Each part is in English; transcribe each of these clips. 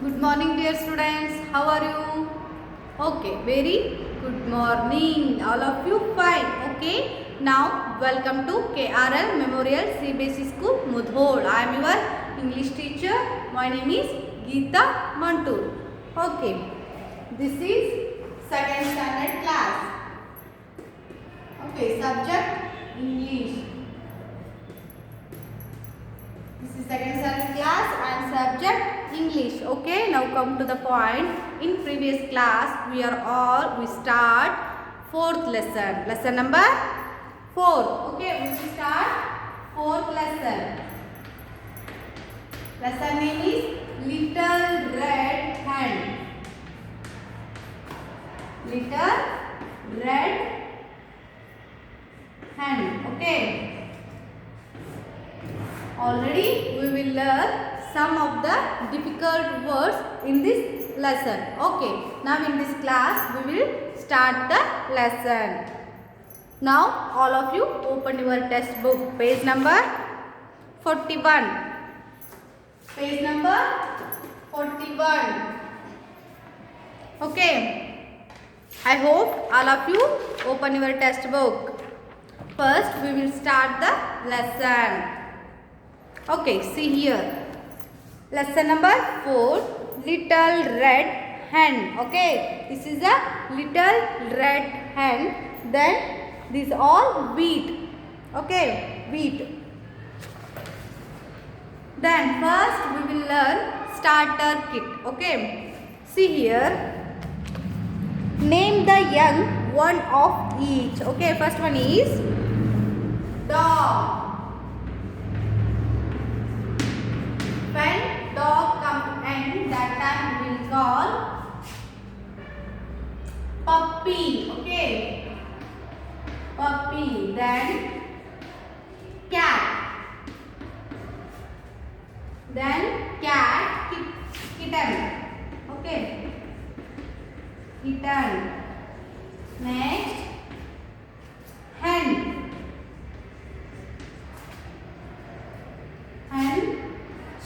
Good morning, dear students. How are you? Okay, very good morning. All of you fine. Okay. Now, welcome to KRL Memorial CBSE School, Mudhol. I am your English teacher. My name is Geeta Mantur. Okay. This is second standard class. Okay. Subject English. This is second standard class and subject English. Okay, now come to the point. In previous class, we start fourth lesson. Lesson number 4. Okay, we will start fourth lesson. Lesson name is Little Red Hen. Little Red Hen. Okay. Already we will learn some of the difficult words in this lesson. Okay. Now in this class we will start the lesson. Now all of you open your textbook. Page number 41. Page number 41. Okay. I hope all of you open your textbook. First we will start the lesson. Okay, see here. Lesson number 4, Little Red Hen. Okay, this is a little red hen. Then this is all wheat. Okay, wheat. Then first we will learn starter kit. Okay, see here. Name the young one of each. Okay, first one is dog. When dog comes in, that time we will call puppy. Okay, puppy. Then cat. Then cat, kitten. Okay, kitten. Next, hen. Hen.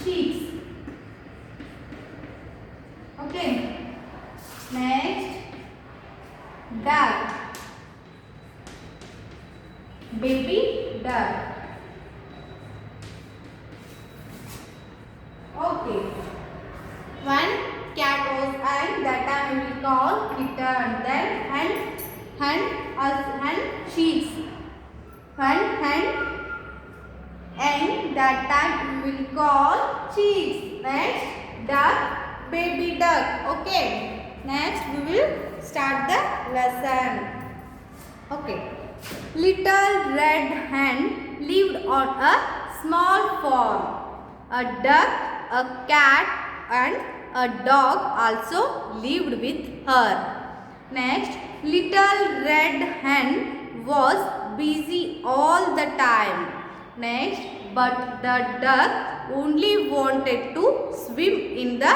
Sheeps. Okay. Next, duck. Baby duck. Okay. When cat was and that time we will call kitten. Then hen sheeps. When hen and that time we will call chicks. Next, duck, baby duck. Okay. Next we will start the lesson. Okay. Little red hen lived on a small farm. A duck, a cat and a dog also lived with her. Next, little red hen was busy all the time. Next, but the duck only wanted to swim in the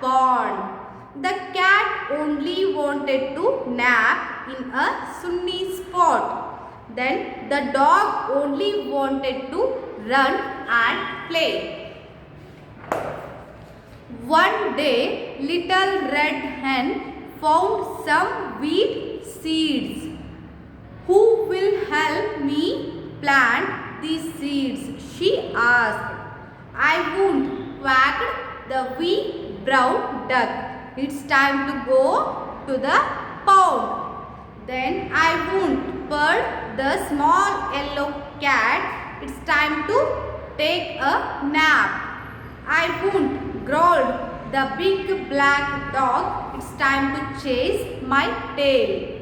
pond. The cat only wanted to nap in a sunny spot. Then the dog only wanted to run and play. One day, little red hen found some wheat seeds. Who will help me plant these seeds? She asked. I won't, quacked the wee brown duck. It's time to go to the pond. Then I won't, purred the small yellow cat. It's time to take a nap. I won't, growled the big black dog. It's time to chase my tail.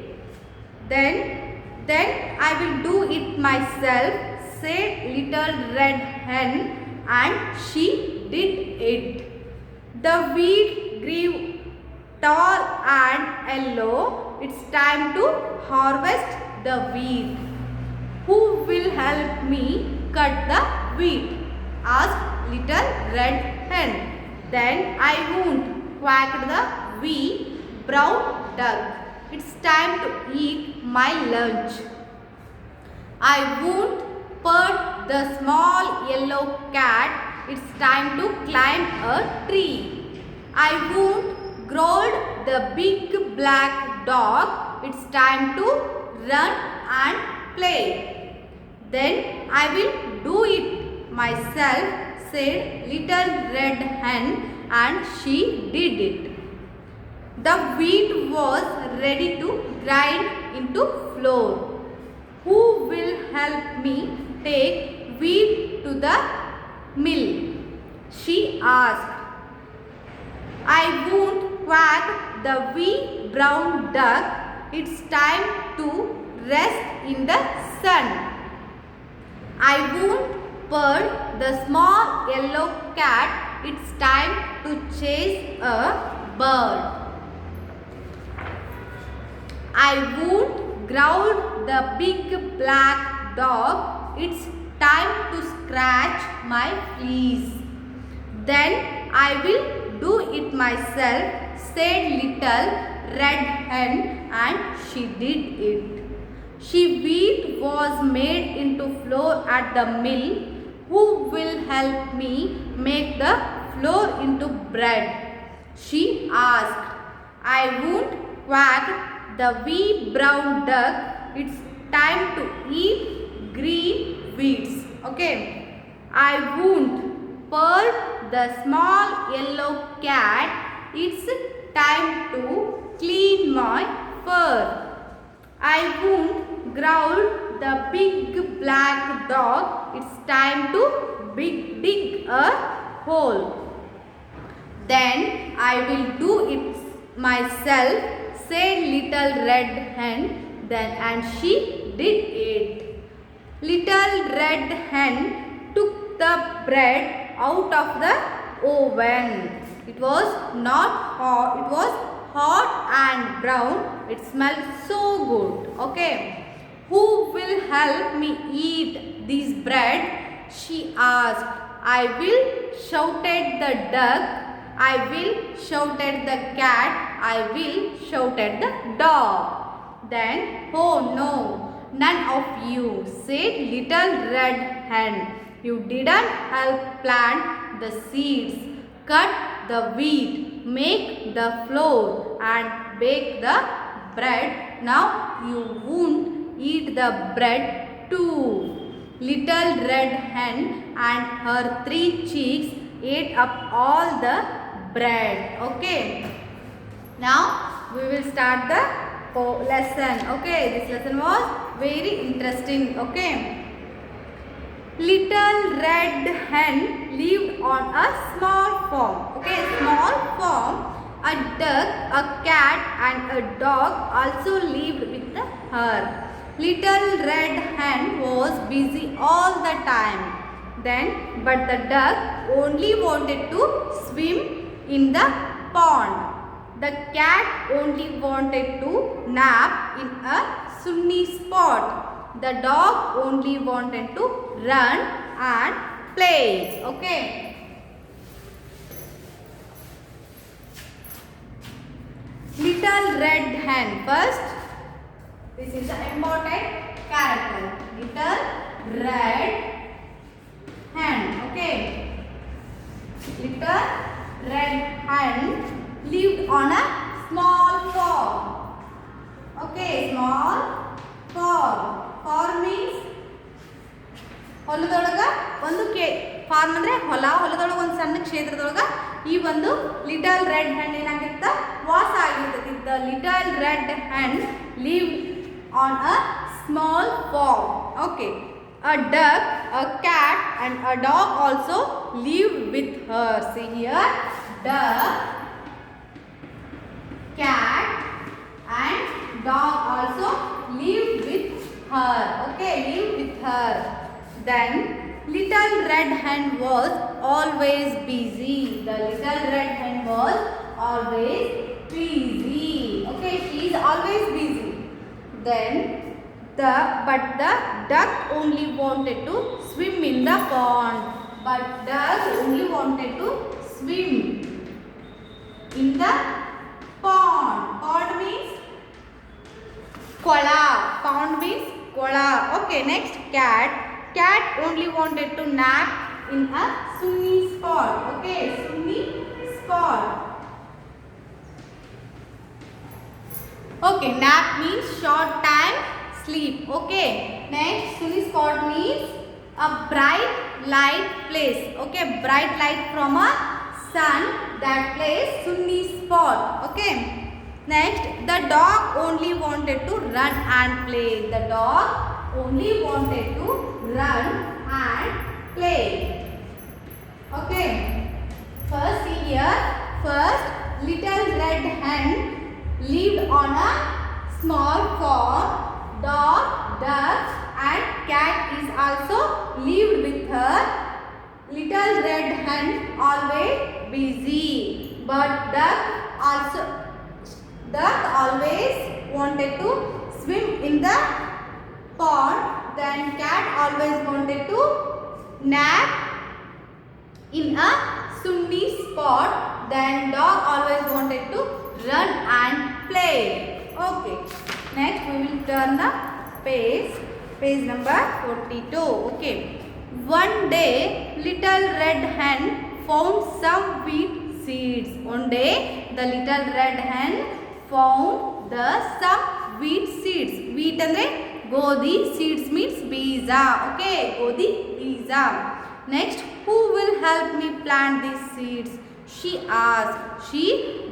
Then I will do it myself, said little red hen, and she did it. The wheat grew tall and yellow. It's time to harvest the wheat. Who will help me cut the wheat? Asked little red hen. Then I won't, quacked the wee brown duck. It's time to eat my lunch. I won't, purred the small yellow cat. It's time to climb a tree. I won't growled the big black dog. It's time to run and play. Then I will do it myself, said little red hen, and she did it. The wheat was ready to grind into flour. Who will help me take wheat to the mill? She asked. I won't quack the wee brown duck. It's time to rest in the sun. I won't purr the small yellow cat. It's time to chase a bird. I won't growl the big black dog. It's time to scratch my fleas. Then I will do it myself, said little red hen, and she did it. Wheat was made into flour at the mill. Who will help me make the flour into bread? She asked. I won't quack the wee brown duck. It's time to eat green weeds. Okay. I won't purr the small yellow cat. It's time to clean my fur. I won't growl the big black dog. It's time to dig a hole. Then I will do it myself, said little red hen. And she did it. Little red hen took the bread out of the oven. It was not hot. It was hot and brown. It smelled so good. Okay. Who will help me eat this bread? She asked. I will, shouted the duck. I will, shouted the cat. I will, shouted the dog. Then, oh no, none of you, said little red hen. You didn't help plant the seeds, cut the wheat, make the flour, and bake the bread. Now you won't eat the bread too. Little red hen and her 3 chicks ate up all the bread. Okay. Now we will start the lesson. Okay. This lesson was very interesting. Okay. Little red hen lived on a small farm. Okay. Small farm. A duck, a cat and a dog also lived with her. Little red hen was busy all the time. But the duck only wanted to swim in the pond. The cat only wanted to nap in a sunny spot. The dog only wanted to run and play. Okay. Little red hen. First, this is the important character. Little red hen. Okay. Little red hen lived on a small farm. Okay, small farm. Farm means ಹೊಲದೊಳಗ ಒಂದು form ಅಂದ್ರೆ ಹೊಲದೊಳಗ ಒಂದು ಸಣ್ಣ ಕ್ಷೇತ್ರದೊಳಗ ಈ ಒಂದು little red hen ಏನಾಗಿರುತ್ತ ವಾಸ ಆಗಿರ್ತದೆ. The little red hen lived on a small farm. Okay. A duck, a cat and a dog also lived with her. See here, duck, cat and dog also lived with her. Okay, lived with her. Then little red hen was always busy. The little red hen was always busy. Okay, she is always busy. Then but the duck only wanted to swim in the pond. But duck only wanted to swim in the pond. Pond means kola. Pond means kola. Okay, next cat. Cat only wanted to nap in a sunny spot. Okay, sunny spot. Okay, nap means short time sleep. Okay, next sunny spot means a bright light place. Okay, bright light from a sun, that place sunny spot. Okay, next the dog only wanted to run and play. The dog only wanted to run and play. Okay, first see here. First, little red hen lived on a small farm. Dog, duck and cat is also lived with her. Little red hen always busy, but duck always wanted to swim in the pond. Then cat always wanted to nap in a sunny spot. Then dog always wanted to run and play. Okay, next we will turn the page number 42. Okay, one day little red hen found some wheat seeds. One day the little red hen found some wheat seeds. Wheat andre ಗೋಧಿ, seeds means beeza. Okay, ಗೋಧಿ beeza. Next, who will help me plant these seeds? She asked.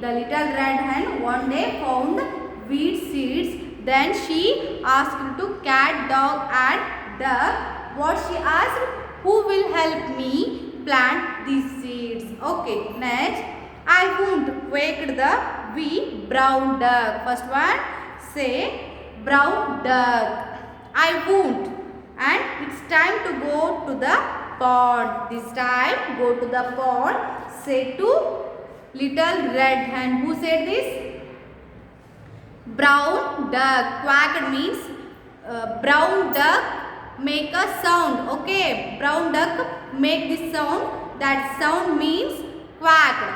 The little red hen one day found wheat seeds. Then she asked to cat, dog and duck. What she asked? Who will help me plant these seeds? Okay, next, I won't, quaked the wee brown duck. First one, say brown duck. I won't. And it's time to go to the pond. This time, go to the pond. Say to little red hen. Who said this? Brown duck. Quacked means brown duck make a sound. Okay, brown duck make this sound. That sound means quacked.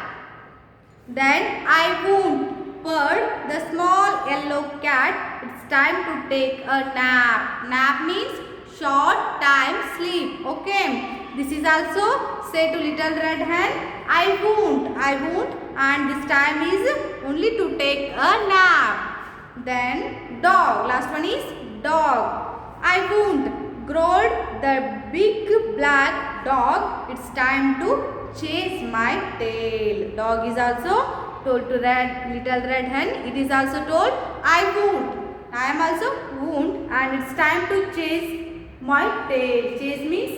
Then I won't, purred the small yellow cat. It's time to take a nap. Nap means short time sleep. Okay, this is also say to little red hen, I won't, and this time is only to take a nap. Then dog, last one is dog. I won't, growled the big black dog. It's time to chase my tail. Dog is also told to little red hen. It is also told, I won't, I am also won't, and it's time to chase my tail. Chase means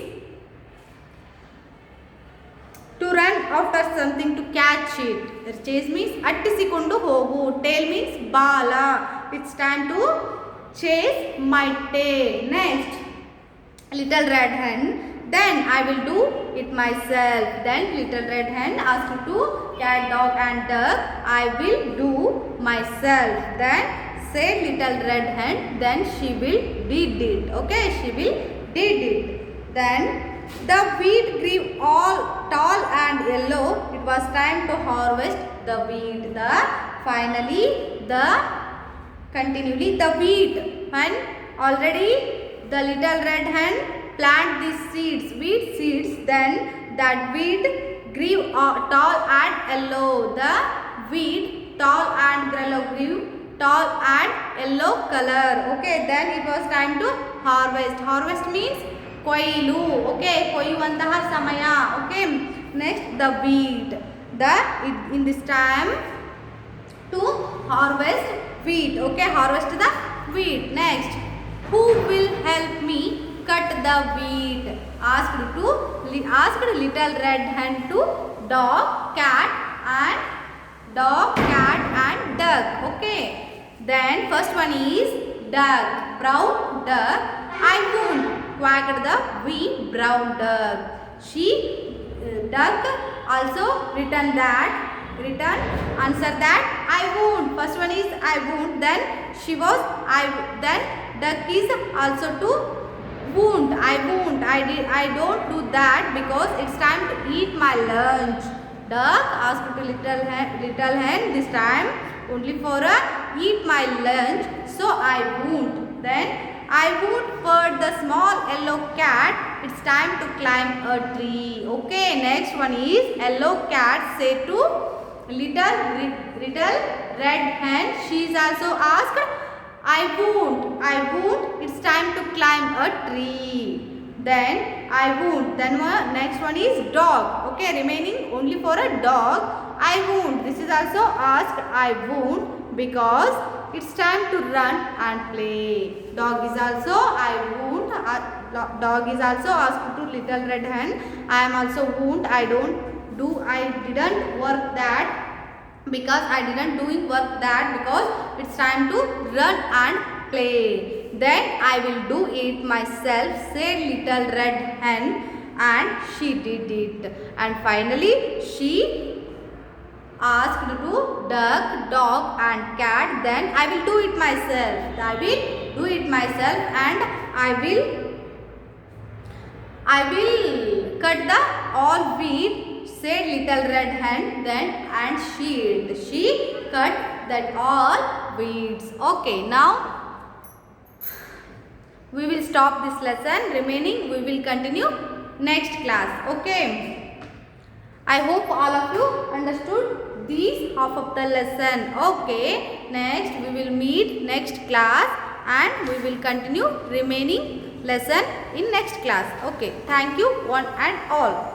to run after something, to catch it. Chase means attisikondu hogu. Tail means bala. It's time to chase my tail. Next, little red hen, then I will do it myself. Then little red hen asked to cat, dog and duck, I will do myself. Then say little red hen, then she will did it. Okay, she will did it. Then the wheat grew all tall and yellow. It was time to harvest the wheat. Continually the wheat. And already the little red hen plant these seeds, wheat seeds. Then that wheat grew tall and yellow. The wheat tall and yellow grew tall and yellow color. Okay, then it was time to harvest. Harvest means ಕೊಯ್ಲು. Okay, ಕೊಯ್ಯುವಂತಹ ಸಮಯ. Okay, next the wheat. In this time to harvest wheat. Okay, harvest the wheat. Next, who will help me cut the wheat? Asked little red hen to dog, cat and duck. Okay, then first one is duck, brown duck. I won't, quacked the wee brown duck. Duck also answer that I won't. First one is I won't. Then then duck is also to won't. I don't do that because it's time to eat my lunch. Duck asked to little hen, this time only for eat my lunch, so I won't. Then I won't purr the small yellow cat. It's time to climb a tree. Okay, next one is yellow cat say to little red hen, she is also asked, I won't, it's time to climb a tree. Then I won't. Then next one is dog. Okay, remaining only for a dog. I won't. This is also asked I won't because it's time to run and play. Dog is also I won't. Dog is also asked to little red hen. I am also won't. I didn't work that because I didn't doing work that because it's time to run and play. Then I will do it myself, said little red hen, and she did it. And finally she asked to duck, dog and cat. Then I will do it myself. I will do it myself and I will cut the all wheat, said little red hen. Then and she cut that all weeds. Okay, now we will stop this lesson. Remaining we will continue next class. Okay. I hope all of you understood this half of the lesson. Okay. Next we will meet next class and we will continue remaining lesson in next class. Okay. Thank you one and all.